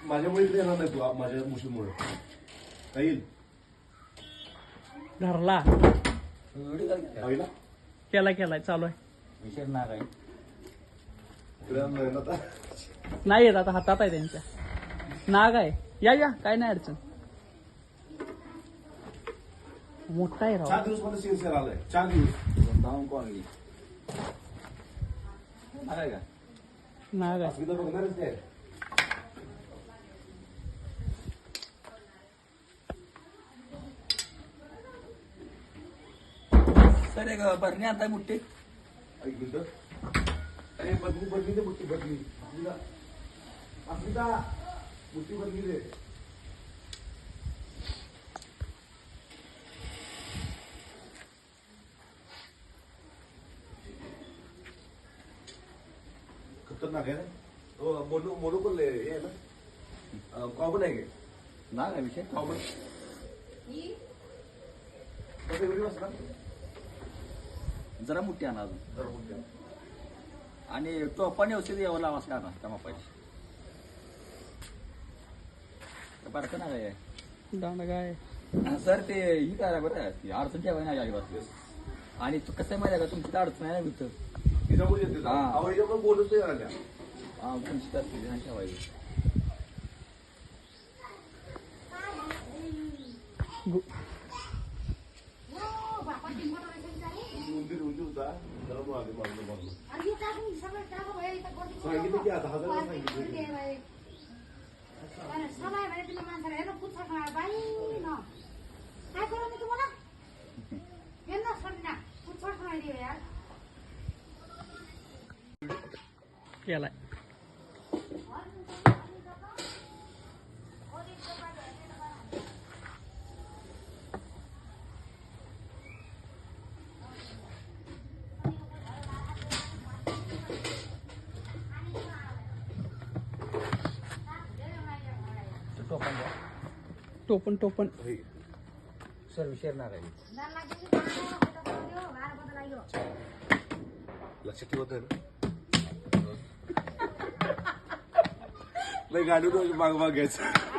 माझ्यामुळे इकडे येणार नाही तू माझ्या मुशीमुळे येईल धरला आईला केलाय चालू आहे विषय नाग आहे इकडे आणणार ना आता. नाही येत आता हातात आहे त्यांच्या नाग आहे या काय नाही अडचण मोठा आहे 4 राव दिवस मध्ये सिन्सिअर आलाय 4 दिवस धावून कोणली नाग आहे का नाग आहे अस्मिता बघणारच ते सर एक भरणी आणताय मुठ्ठी एक मिनिट अरे बदली दे मुठी बदली अस्मिता मुठी बदली दे खतरनाक आहे ना हो मोनू पण हे आहे ना कॉमन आहे नाग आहे विषय कॉमन कसं एवढी वाजता जरा मुठ्ठी आणा अजून जरा मोठी आहे. आणि टोपाने औषध यावं लावा असं आणा त्या मापाची बारकं नाग आहे दांडगा आहे सर ते ही करा बरं ती अडचण ठेवाय नाही अजिबात आणि कसं आहे माहिती आहे का तुमची तर अडचण आहे ना इथं तिच्यामुळे येते हा. अहो याच्यामुळे बोलत नाही आल्या तुमची तर नाही ठेवायची उंदीर होता जरा मारलं सांगितलं की आता 1000 सांगितलं केलाय टोपण द्या टोपण सर विषय नाग आहे लक्षात ठेवत आहे ना नाही गाडी माग घ्यायचं